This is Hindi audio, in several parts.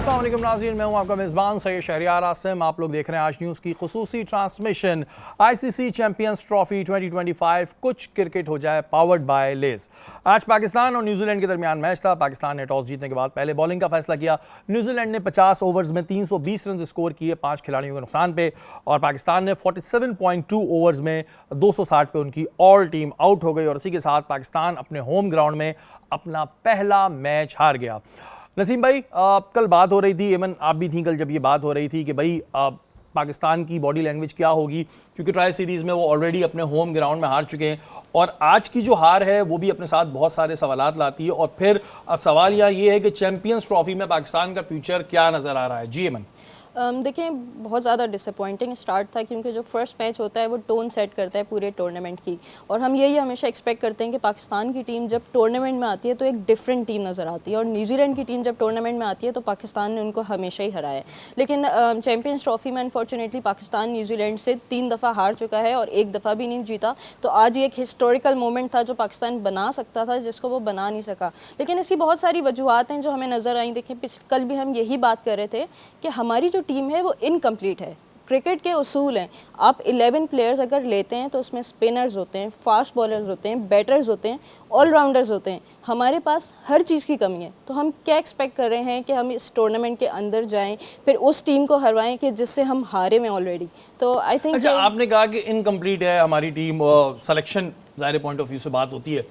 अस्सलाम वालेकुम नाज़रीन, मैं हूं आपका मेज़बान सैयद शहरियार आसिम। आप लोग देख रहे हैं आज न्यूज़ की खुसूसी ट्रांसमिशन। आईसीसी चैंपियंस ट्रॉफी 2025 कुछ क्रिकेट हो जाए, पावर्ड बाय लेज। आज पाकिस्तान और न्यूजीलैंड के दरमियान मैच था। पाकिस्तान ने टॉस जीतने के बाद पहले बॉलिंग का फैसला किया। न्यूजीलैंड ने 50 ओवर्स में 320 रन स्कोर किए 5 खिलाड़ियों के नुकसान पे, और पाकिस्तान ने 47.2 ओवर्स में 260 पे उनकी ऑल टीम आउट हो गई, और इसी के साथ पाकिस्तान अपने होम ग्राउंड में अपना पहला मैच हार गया। नसीम भाई, कल बात हो रही थी, एमन आप भी थी कल जब ये बात हो रही थी कि भाई पाकिस्तान की बॉडी लैंग्वेज क्या होगी, क्योंकि ट्राई सीरीज़ में वो ऑलरेडी अपने होम ग्राउंड में हार चुके हैं, और आज की जो हार है वो भी अपने साथ बहुत सारे सवालात लाती है। और फिर अब सवाल यहाँ ये है कि चैंपियंस ट्रॉफी में पाकिस्तान का फ्यूचर क्या नज़र आ रहा है। जी एमन। देखिए, बहुत ज़्यादा डिसअपॉइंटिंग स्टार्ट था, क्योंकि जो फर्स्ट मैच होता है वो टोन सेट करता है पूरे टूर्नामेंट की, और हम यही हमेशा एक्सपेक्ट करते हैं कि पाकिस्तान की टीम जब टूर्नामेंट में आती है तो एक डिफरेंट टीम नज़र आती है, और न्यूजीलैंड की टीम जब टूर्नामेंट में आती है तो पाकिस्तान ने उनको हमेशा ही हराया है। लेकिन चैम्पियंस ट्रॉफी में अनफॉर्चुनेटली पाकिस्तान न्यूजीलैंड से 3 दफ़ा हार चुका है और 1 दफ़ा भी नहीं जीता। तो आज ये एक हिस्टोरिकल मोमेंट था जो पाकिस्तान बना सकता था, जिसको वो बना नहीं सका। लेकिन इसकी बहुत सारी वजूहत हैं जो हमें नज़र आई। देखें, कल भी हम यही बात कर रहे थे कि हमारी जो टीम है वो इनकम्प्लीट है। क्रिकेट के उसूल हैं, आप 11 प्लेयर्स अगर लेते हैं तो उसमें स्पिनर्स होते हैं, फास्ट बॉलर्स होते हैं, बैटर्स होते हैं, ऑलराउंडर्स होते हैं। हमारे पास हर चीज़ की कमी है। तो हम क्या एक्सपेक्ट कर रहे हैं कि हम इस टूर्नामेंट के अंदर जाएं, फिर उस टीम को हरवाएं कि जिससे हम हारे में ऑलरेडी। तो आई थिंक अच्छा, आपने कहा कि इनकम्प्लीट है हमारी टीम, सिलेक्शन ज़ाहिर पॉइंट ऑफ व्यू से बात होती है।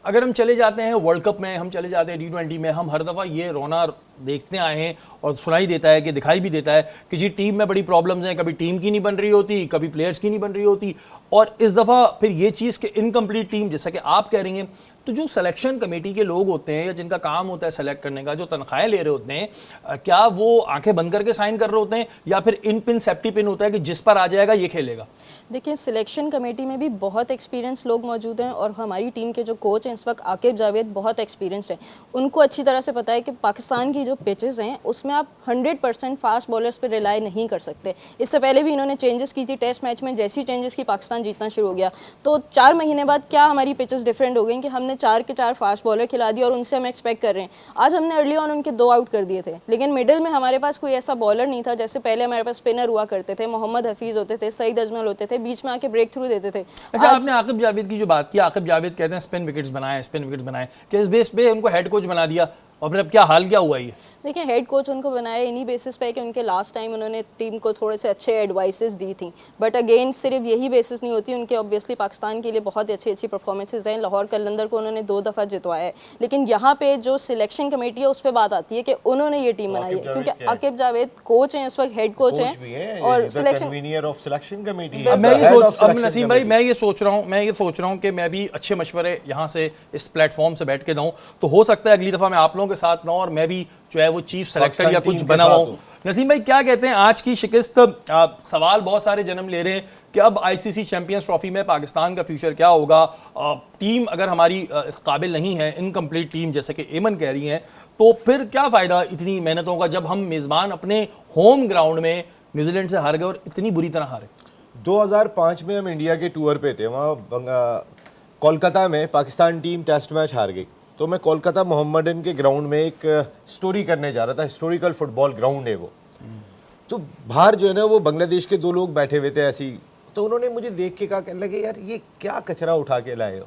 अगर हम चले जाते हैं वर्ल्ड कप में, हम चले जाते हैं T20 में, हम हर दफ़ा ये रोना देखते आए हैं और सुनाई देता है कि दिखाई भी देता है कि जी टीम में बड़ी प्रॉब्लम्स हैं, कभी टीम की नहीं बन रही होती, कभी प्लेयर्स की नहीं बन रही होती। और इस दफ़ा फिर ये चीज़ कि इनकम्प्लीट टीम, जैसा कि आप कह रही हैं, तो जो सिलेक्शन कमेटी के लोग होते हैं या जिनका काम होता है सेलेक्ट करने का, जो तनख्वाहें ले रहे होते हैं, क्या वो आंखें बंद करके साइन कर रहे होते हैं, या फिर इन पिन सेफ्टी पिन होता है कि जिस पर आ जाएगा ये खेलेगा? देखिए, सिलेक्शन कमेटी में भी बहुत एक्सपीरियंस लोग मौजूद हैं, और हमारी टीम के जो कोच हैं इस वक्त आकिब जावेद बहुत एक्सपीरियंस्ड हैं। उनको अच्छी तरह से पता है कि पाकिस्तान की जो पिचेस हैं उसमें आप 100% फास्ट बॉलर्स पे रिलाई नहीं कर सकते। इससे पहले भी इन्होंने चेंजेस की थी टेस्ट मैच में, जैसी चेंजेस की पाकिस्तान जीतना शुरू हो गया। तो 4 महीने बाद क्या हमारी पिचेस डिफरेंट हो गई कि हमने 4 के 4 फास्ट बॉलर खिला दिए, और उनसे हम एक्सपेक्ट कर रहे हैं। आज हमने अर्ली ऑन उनके 2 आउट कर दिए थे, लेकिन मिडिल में हमारे पास कोई ऐसा बॉलर नहीं था। जैसे पहले हमारे पास स्पिनर हुआ करते थे, मोहम्मद हफीज़ होते थे, सईद अजमल होते थे, बीच में आके ब्रेक थ्रू देते थे। अच्छा, आपने आकिब जावेद की जो बात की, आकिब जावेद कहते हैं स्पिन विकेट्स बनाए, स्पिन विकेट्स बनाए, कि इस बेस पे उनको हेड कोच बना दिया, और फिर अब क्या हाल क्या हुआ ये? देखिए, हेड कोच उनको बनाया इन्हीं बेसिस पे कि उनके लास्ट टाइम उन्होंने टीम को थोड़े से अच्छे एडवाइसेस दी थी। बट अगेन सिर्फ यही बेसिस नहीं होती, उनके ऑब्वियसली पाकिस्तान के लिए बहुत अच्छी अच्छी परफॉर्मेंसेज हैं। लाहौर कलंदर को उन्होंने 2 दफ़ा जितवाया है। लेकिन यहाँ पे जो सिलेक्शन कमेटी है उस पर बात आती है कि उन्होंने ये टीम बनाई है, क्योंकि आकिब जावेद कोच हैं, इस वक्त हेड कोच हैं, और सिलेक्शन कमेटी। नसीम भाई, मैं ये सोच रहा हूँ कि मैं भी अच्छे मशवरे यहाँ से इस प्लेटफॉर्म से बैठ के दूँ, तो हो सकता है अगली दफ़ा मैं आप लोगों के साथ ना, और मैं भी जो है वो चीफ सेलेक्टर या कुछ बना हुआ। नसीम भाई, क्या कहते हैं आज की शिकस्त? सवाल बहुत सारे जन्म ले रहे हैं कि अब आईसीसी चैंपियंस ट्रॉफी में पाकिस्तान का फ्यूचर क्या होगा। टीम अगर हमारी इस काबिल नहीं है, इनकम्प्लीट टीम जैसे कि एमन कह रही हैं, तो फिर क्या फ़ायदा इतनी मेहनतों का, जब हम मेज़बान अपने होम ग्राउंड में न्यूजीलैंड से हार गए और इतनी बुरी तरह हारे। 2005 में हम इंडिया के टूर पे थे, वहाँ कोलकाता में पाकिस्तान टीम टेस्ट मैच हार गई। तो मैं कोलकाता मोहम्मडन के ग्राउंड में एक स्टोरी करने जा रहा था, हिस्टोरिकल फुटबॉल ग्राउंड है वो। तो बाहर जो है ना वो बांग्लादेश के 2 लोग बैठे हुए थे ऐसी, तो उन्होंने मुझे देख के कहा, कहने लगे यार ये क्या कचरा उठा के लाए हो।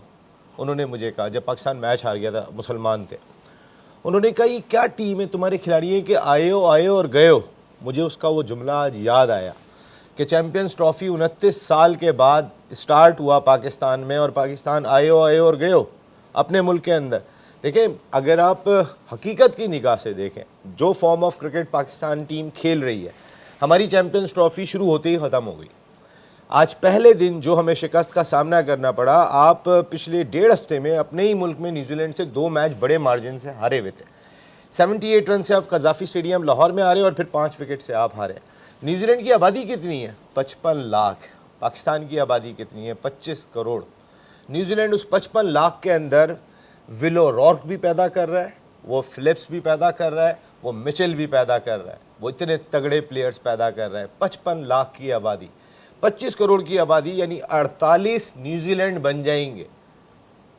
उन्होंने मुझे कहा, जब पाकिस्तान मैच हार गया था, मुसलमान थे, उन्होंने कहा ये क्या टीम है तुम्हारे खिलाड़ी है कि आए हो और गए हो। मुझे उसका वो जुमला आज याद आया कि चैम्पियंस ट्रॉफी 29 साल के बाद स्टार्ट हुआ पाकिस्तान में, और पाकिस्तान आए हो और गए हो अपने मुल्क के अंदर। देखें, अगर आप हकीकत की निगाह से देखें, जो form of cricket Pakistan team खेल रही है, हमारी चैम्पियंस ट्रॉफी शुरू होते ही ख़त्म हो गई। आज पहले दिन जो हमें शिकस्त का सामना करना पड़ा, आप पिछले 1.5 हफ्ते में अपने ही मुल्क में न्यूजीलैंड से 2 मैच बड़े मार्जिन से हारे हुए थे। 78 रन से आप कज़ाफ़ी स्टेडियम लाहौर में हारे, और फिर 5 विकेट से आप हारे। न्यूजीलैंड की आबादी कितनी है? 55 लाख। पाकिस्तान की आबादी कितनी है? 25 करोड़। न्यूजीलैंड उस 55 लाख के अंदर विलो रॉर्क भी पैदा कर रहा है, वो फिलिप्स भी पैदा कर रहा है, वो मिचेल भी पैदा कर रहा है, वो इतने तगड़े प्लेयर्स पैदा कर रहा है। 55 लाख की आबादी, 25 करोड़ की आबादी, यानी 48 न्यूजीलैंड बन जाएंगे।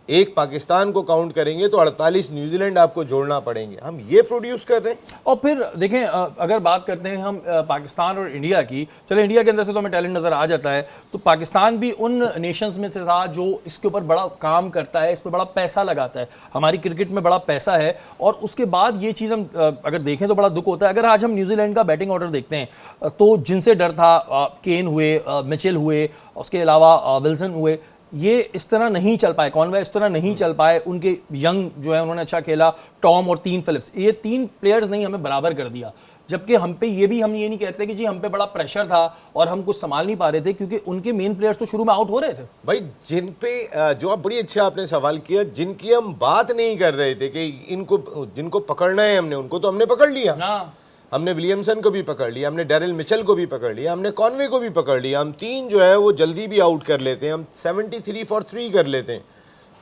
एक पाकिस्तान को काउंट करेंगे तो 48 न्यूजीलैंड आपको जोड़ना पड़ेगे। हम ये प्रोड्यूस कर रहे हैं। और फिर देखें, अगर बात करते हैं हम पाकिस्तान और इंडिया की, चले इंडिया के अंदर से तो हमें टैलेंट नज़र आ जाता है, तो पाकिस्तान भी उन नेशंस में से था जो इसके ऊपर बड़ा काम करता है, इस पर बड़ा पैसा लगाता है। हमारी क्रिकेट में बड़ा पैसा है और उसके बाद ये चीज़ हम अगर देखें तो बड़ा दुख होता है। अगर आज हम न्यूजीलैंड का बैटिंग ऑर्डर देखते हैं तो जिनसे डर था, केन हुए, मिचेल हुए, उसके अलावा विल्सन हुए, ये इस तरह नहीं चल पाए, कॉनवे इस तरह नहीं चल पाए। उनके यंग जो है उन्होंने अच्छा खेला, टॉम और 3 फिलिप्स, ये 3 प्लेयर्स नहीं हमें बराबर कर दिया। जबकि हम पे हम ये नहीं कहते कि जी हम पे बड़ा प्रेशर था और हम कुछ संभाल नहीं पा रहे थे, क्योंकि उनके मेन प्लेयर्स तो शुरू में आउट हो रहे थे। भाई जिन पे जो आप बड़ी अच्छा आपने सवाल किया, जिनकी हम बात नहीं कर रहे थे कि इनको जिनको पकड़ना है हमने, उनको तो हमने पकड़ लिया। हाँ, हमने विलियमसन को भी पकड़ लिया, हमने डेरिल मिचेल को भी पकड़ लिया, हमने कॉनवे को भी पकड़ लिया। हम 3 जो है वो जल्दी भी आउट कर लेते हैं, हम 73 for 3 कर लेते हैं।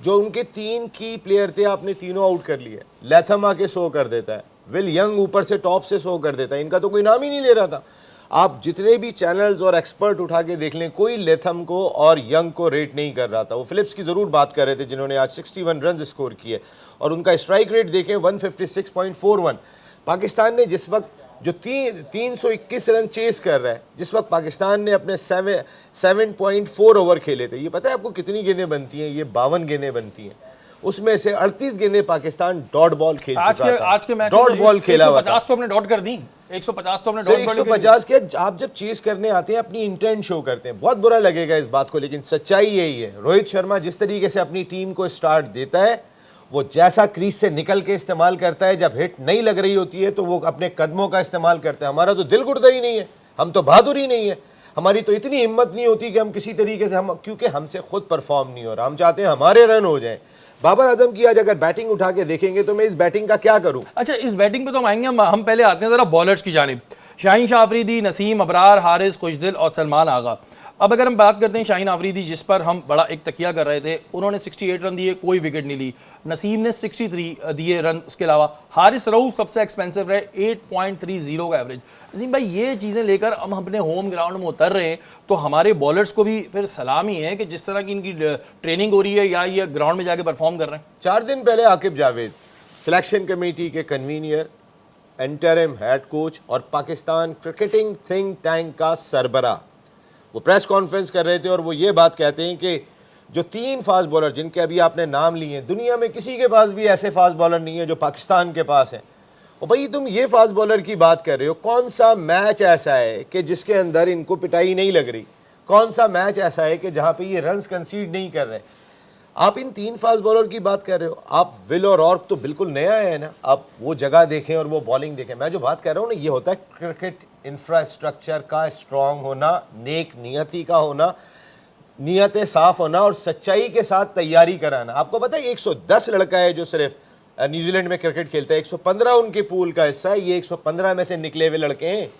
जो उनके 3 की प्लेयर थे आपने तीनों आउट कर लिए। लैथम आके 100 कर देता है, विल यंग ऊपर से टॉप से 100 कर देता है। इनका तो कोई नाम ही नहीं ले रहा था। आप जितने भी चैनल्स और एक्सपर्ट उठा के देख लें, कोई लेथम को और यंग को रेट नहीं कर रहा था। वो फिलिप्स की ज़रूर बात कर रहे थे जिन्होंने आज 61 रन स्कोर किए, और उनका स्ट्राइक रेट देखें 156.41। पाकिस्तान ने जिस वक्त जो 321 रन चेस कर रहा है, जिस वक्त पाकिस्तान ने अपने 7.4 ओवर खेले थे, ये पता है आपको कितनी गेंदें बनती हैं? ये 52 गेंदें बनती हैं। उसमें से 38 गेंदें पाकिस्तान डॉट बॉल खेल चुका था। आज के मैच डॉट बॉल खेला हुआ था। 150 तो हमने डॉट कर दी, 150 तो हमने सर डॉट बॉल 150 के आप जब चेस करने आते हैं अपनी इंटेंट शो करते हैं। बहुत बुरा लगेगा इस बात को, लेकिन सच्चाई यही है। रोहित शर्मा जिस तरीके से अपनी टीम को स्टार्ट देता है, वो जैसा क्रीज से निकल के इस्तेमाल करता है, जब हिट नहीं लग रही होती है तो वो अपने कदमों का इस्तेमाल करता है। हमारा तो दिल घुटता ही नहीं है, हम तो बहादुर ही नहीं है, हमारी तो इतनी हिम्मत नहीं होती कि हम किसी तरीके से क्योंकि हमसे खुद परफॉर्म नहीं हो रहा, हम चाहते हैं हमारे रन हो जाए। बाबर आजम की आज अगर बैटिंग उठा के देखेंगे तो मैं इस बैटिंग का क्या करूं? अच्छा, इस बैटिंग पे तो हम आएंगे, हम पहले आते हैं जरा बॉलर्स की जानिब। शाहीन शाह अफरीदी, नसीम अबरार, हारिस खुशदिल और सलमान आगा। अब अगर हम बात करते हैं शाहीन अफरीदी, जिस पर हम बड़ा एक तकिया कर रहे थे, उन्होंने 68 रन दिए, कोई विकेट नहीं ली। नसीम ने 63 दिए रन। उसके अलावा हारिस रऊफ सबसे एक्सपेंसिव रहे, 8.30 का एवरेज। नसीम भाई, ये चीज़ें लेकर हम अपने होम ग्राउंड में उतर रहे हैं, तो हमारे बॉलर्स को भी फिर सलामी है कि जिस तरह की इनकी ट्रेनिंग हो रही है या ये ग्राउंड में जाके परफॉर्म कर रहे हैं। 4 दिन पहले आकिब जावेद, सिलेक्शन कमेटी के कन्वीनियर, इंटरिम हेड कोच और पाकिस्तान क्रिकेटिंग थिंक टैंक का सरबराह, वो प्रेस कॉन्फ्रेंस कर रहे थे और वो ये बात कहते हैं कि जो 3 फास्ट बॉलर जिनके अभी आपने नाम लिए हैं, दुनिया में किसी के पास भी ऐसे फास्ट बॉलर नहीं है जो पाकिस्तान के पास है। और भाई तुम ये फास्ट बॉलर की बात कर रहे हो, कौन सा मैच ऐसा है कि जिसके अंदर इनको पिटाई नहीं लग रही? कौन सा मैच ऐसा है कि जहाँ पे ये रन्स कंसीड नहीं कर रहे? आप इन 3 फास्ट बॉलर की बात कर रहे हो। आप विल और ऑर्क तो बिल्कुल नया है ना, आप वो जगह देखें और वो बॉलिंग देखें। मैं जो बात कर रहा हूँ ना, ये होता है क्रिकेट इंफ्रास्ट्रक्चर का स्ट्रॉन्ग होना, नेक नियति का होना, नियतें साफ होना और सच्चाई के साथ तैयारी कराना। आपको पता है 110 लड़का है जो सिर्फ न्यूजीलैंड में क्रिकेट खेलता है, 115 उनके पूल का हिस्सा है, ये 115 में से निकले हुए लड़के हैं।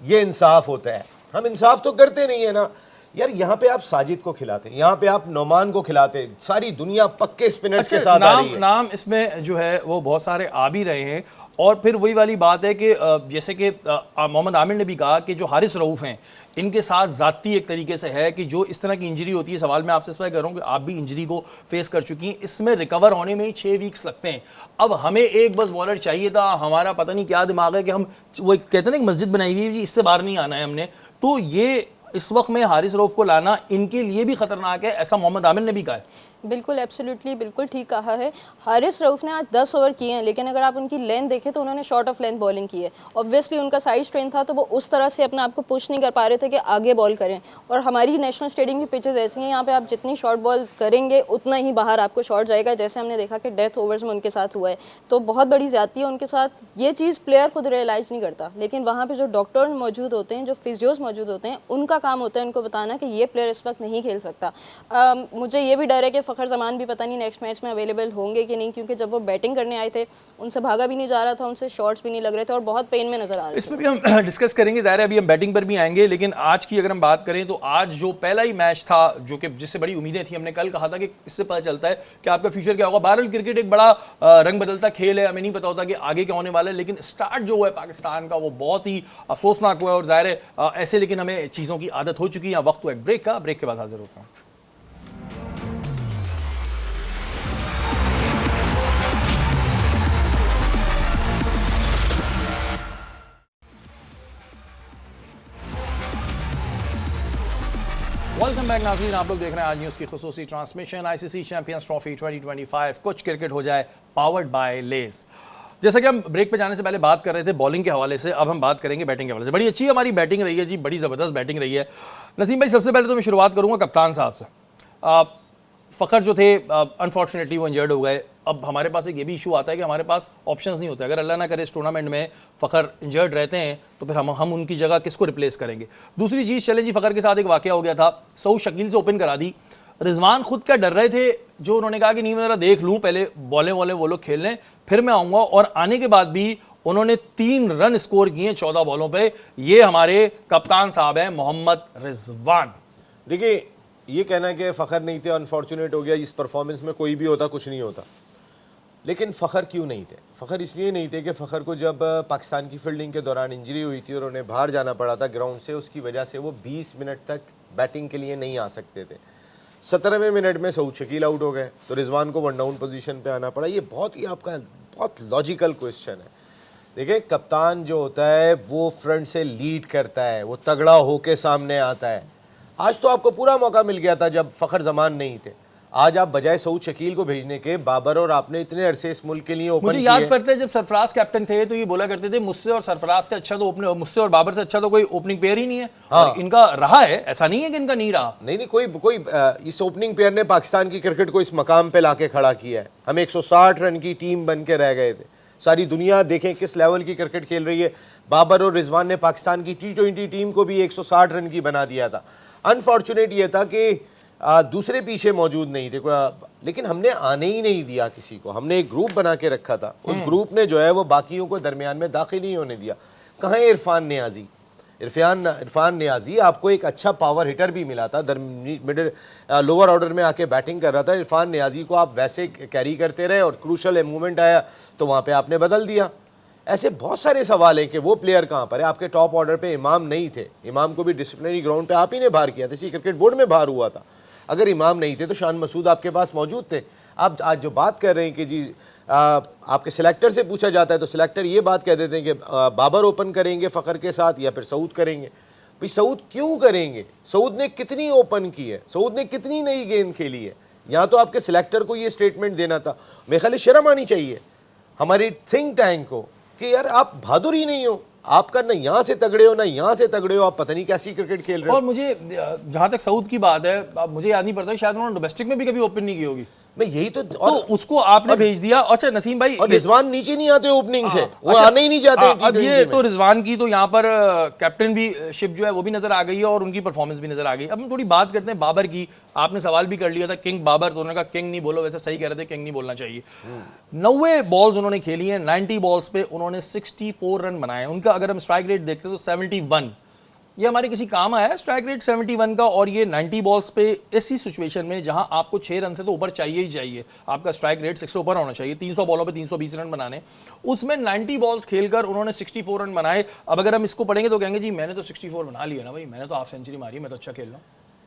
ये इंसाफ होता है। हम इंसाफ तो करते नहीं है ना यार। यहाँ पे आप साजिद को खिलाते, यहाँ पे आप नोमान को खिलाते, सारी दुनिया पक्के स्पिनर्स के साथ आ रही है। नाम इसमें जो है वो बहुत सारे आ भी रहे हैं। और फिर वही वाली बात है कि जैसे कि मोहम्मद आमिर ने भी कहा कि जो हारिस रऊफ हैं, इनके साथ ज़ाती एक तरीके से है कि जो इस तरह की इंजरी होती है, सवाल मैं आपसे इस पर कर रहा हूँ कि आप भी इंजरी को फेस कर चुकी हैं, इसमें रिकवर होने में ही 6 वीक्स लगते हैं। अब हमें एक बस बॉलर चाहिए था, हमारा पता नहीं क्या दिमाग है कि हम वो कहते हैं ना एक मस्जिद बनाई हुई है जी, इससे बाहर नहीं आना है हमने। तो ये इस वक्त में हारिस रऊफ को लाना इनके लिए भी खतरनाक है, ऐसा मोहम्मद आमिर ने भी कहा है। बिल्कुल एब्सोल्युटली बिल्कुल ठीक कहा है। हारिस रऊफ ने आज 10 ओवर किए हैं, लेकिन अगर आप उनकी लेंथ देखें तो उन्होंने शॉर्ट ऑफ लेंथ बॉलिंग की है। ऑब्वियसली उनका साइड स्ट्रेंथ था, तो वो उस तरह से अपने आप को पुश नहीं कर पा रहे थे कि आगे बॉल करें। और हमारी नेशनल स्टेडियम की पिचेस ऐसी हैं, यहाँ पे आप जितनी शॉर्ट बॉल करेंगे उतना ही बाहर आपको शॉट जाएगा, जैसे हमने देखा कि डेथ ओवर्स में उनके साथ हुआ है। तो बहुत बड़ी ज़्यादती है उनके साथ। ये चीज़ प्लेयर खुद रियलाइज़ नहीं करता, लेकिन वहाँ पर जो डॉक्टर मौजूद होते हैं, जो फिजियोज मौजूद होते हैं, उनका काम होता है उनको बताना कि ये प्लेयर इस वक्त नहीं खेल सकता। मुझे ये भी डर है कि फ़खर जमान भी पता नहीं नेक्स्ट मैच में अवेलेबल होंगे कि नहीं, क्योंकि जब वो बैटिंग करने आए थे उनसे भागा भी नहीं जा रहा था, उनसे शॉट्स भी नहीं लग रहे थे और बहुत पेन में नजर आ रहे थे। इसमें भी हम डिस्कस करेंगे, ज़ाहिर है अभी हम बैटिंग पर भी आएंगे, लेकिन आज की अगर हम बात करें तो आज जो पहला ही मैच था जो कि जिससे बड़ी उम्मीदें थी, हमने कल कहा था कि इससे पता चलता है कि आपका फ्यूचर क्या होगा। बहरहाल क्रिकेट एक बड़ा रंग बदलता खेल है, हमें नहीं पता होता कि आगे क्या होने वाला है, लेकिन स्टार्ट जो हुआ है पाकिस्तान का वो बहुत ही अफसोसनाक हुआ है। और ज़ाहिर है ऐसे, लेकिन हमें चीज़ों की आदत हो चुकी है। वक्त हुआ एक ब्रेक का, ब्रेक के बाद हाजिर होता हूँ। वेलकम बैक नाज़रीन, आप लोग देख रहे हैं आज न्यूज़ की खुसूसी ट्रांसमिशन। आईसीसी चैंपियंस ट्रॉफी 2025 कुछ क्रिकेट हो जाए, पावर्ड बाय लेज। जैसा कि हम ब्रेक पे जाने से पहले बात कर रहे थे बॉलिंग के हवाले से, अब हम बात करेंगे बैटिंग के हवाले से। बड़ी अच्छी हमारी बैटिंग रही है जी, बड़ी ज़बरदस्त बैटिंग रही है। नसीम भाई, सबसे पहले तो मैं शुरुआत करूँगा कप्तान साहब से। फ़खर जो थे अनफॉर्चुनेटली वो इंजर्ड हो गए। अब हमारे पास एक ये भी इशू आता है कि हमारे पास ऑप्शंस नहीं होते। अगर अल्लाह ना करे इस टूर्नामेंट में फ़खर इंजर्ड रहते हैं तो फिर हम उनकी जगह किसको रिप्लेस करेंगे। दूसरी चीज़, चले जी, फ़खर के साथ एक वाक़या हो गया था, सऊद शकील से ओपन करा दी। रिजवान खुद क्या डर रहे थे, जो उन्होंने कहा कि नहीं मैं ज़रा देख लूँ, पहले बॉलें वॉलें वो लोग खेल लें फिर मैं आऊँगा, और आने के बाद भी उन्होंने 3 रन स्कोर किए 14 बॉलों पे। ये हमारे कप्तान साहब हैं मोहम्मद रिजवान। देखिए, ये कहना कि फ़खर नहीं थे, अनफॉर्चुनेट हो गया, इस परफॉर्मेंस में कोई भी होता कुछ नहीं होता। लेकिन फ़खर क्यों नहीं थे? फ़खर इसलिए नहीं थे कि फ़खर को जब पाकिस्तान की फील्डिंग के दौरान इंजरी हुई थी और उन्हें बाहर जाना पड़ा था ग्राउंड से, उसकी वजह से वो 20 मिनट तक बैटिंग के लिए नहीं आ सकते थे। 17वें मिनट में सऊद शकील आउट हो गए तो रिजवान को 1 डाउन पोजीशन पे आना पड़ा। ये बहुत ही आपका बहुत लॉजिकल क्वेश्चन है। देखिए, कप्तान जो होता है वो फ्रंट से लीड करता है, वो तगड़ा होके सामने आता है। आज तो आपको पूरा मौका मिल गया था जब फ़खर जमान नहीं थे। आज आप बजाय सऊद शकील को भेजने के बाबर और आपने इतने अरसे इस मुल्क के लिए ओपन मुझे याद पड़ता है जब सरफराज कैप्टन थे तो ये बोला करते थे मुझसे और सरफराज से अच्छा तो ओपनिंग, मुझसे और बाबर से अच्छा तो कोई ओपनिंग पेयर ही नहीं है। हाँ। और इनका रहा है, ऐसा नहीं है कि इनका नहीं रहा। नहीं, कोई इस ओपनिंग पेयर ने पाकिस्तान की क्रिकेट को इस मकाम पे लाके खड़ा किया है। हम 160 रन की टीम बन के रह गए थे। सारी दुनिया देखें किस लेवल की क्रिकेट खेल रही है। बाबर और रिजवान ने पाकिस्तान की T20 टीम को भी 160 रन की बना दिया था। अनफॉर्चुनेट ये था कि दूसरे पीछे मौजूद नहीं थे, लेकिन हमने आने ही नहीं दिया किसी को। हमने एक ग्रुप बना के रखा था, उस ग्रुप ने जो है वो बाकियों को दरमियान में दाखिल नहीं होने दिया। कहाँ है इरफान नियाजी? इरफान नियाजी आपको एक अच्छा पावर हिटर भी मिला था, मिडिल लोअर ऑर्डर में आके बैटिंग कर रहा था। इरफान नियाजी को आप वैसे कैरी करते रहे और क्रूशल मूवमेंट आया तो वहाँ पे आपने बदल दिया। ऐसे बहुत सारे सवाल हैं कि वो प्लेयर कहाँ पर है। आपके टॉप ऑर्डर पे इमाम नहीं थे, इमाम को भी डिसिप्लिनरी ग्राउंड पे आप ही ने बाहर किया था, इसी क्रिकेट बोर्ड में बाहर हुआ था। अगर इमाम नहीं थे तो शान मसूद आपके पास मौजूद थे। आप आज जो बात कर रहे हैं कि जी आपके सिलेक्टर से पूछा जाता है तो सिलेक्टर ये बात कह देते हैं कि बाबर ओपन करेंगे फ़खर के साथ या फिर सऊद करेंगे। भाई सऊद क्यों करेंगे? सऊद ने कितनी ओपन की है, सऊद ने कितनी नई गेंद खेली है? यहाँ तो आपके सिलेक्टर को ये स्टेटमेंट देना था। मेरे ख्याल शर्म आनी चाहिए हमारी थिंक टैंक को कि यार आप बहादुर ही नहीं हो, आपका ना यहाँ से तगड़े हो ना यहाँ से तगड़े हो, आप पता नहीं कैसी क्रिकेट खेल रहे हो। और मुझे जहां तक सऊद की बात है, अब मुझे याद नहीं पड़ता शायद उन्होंने डोमेस्टिक में भी कभी ओपन नहीं की होगी। मैं यही तो उसको आपने भेज दिया। अच्छा नसीम भाई, और रिजवान नीचे नहीं आते ओपनिंग से, वो अच्छा, आने ही नहीं चाहते। अब ये तो रिजवान की तो यहाँ पर कैप्टन भी शिप जो है वो भी नजर आ गई है और उनकी परफॉर्मेंस भी नजर आ गई। अब हम थोड़ी बात करते हैं बाबर की। आपने सवाल भी कर लिया था किंग बाबर, तो उन्होंने कहा किंग नहीं बोलो, वैसे सही कह रहे थे, किंग नहीं बोलना चाहिए। 90 बॉल्स उन्होंने खेली हैं, 90 बॉल्स पे उन्होंने 64 रन बनाए। उनका अगर हम स्ट्राइक रेट देखते हैं तो 71। ये हमारे किसी काम आया है स्ट्राइक रेट 71 का? और ये 90 बॉल्स पे ऐसी सिचुएशन में जहां आपको 6 रन से तो ऊपर चाहिए ही चाहिए, आपका स्ट्राइक रेट 6 से ऊपर होना चाहिए। 300 बॉलों पे 320 रन बनाने, उसमें 90 बॉल्स खेलकर उन्होंने 64 रन बनाए। अब अगर हम इसको पढ़ेंगे तो कहेंगे जी मैंने तो 64 बना लिया ना भाई, मैंने तो हाफ सेंचुरी मारी, मैं तो अच्छा खेल रहा हूँ।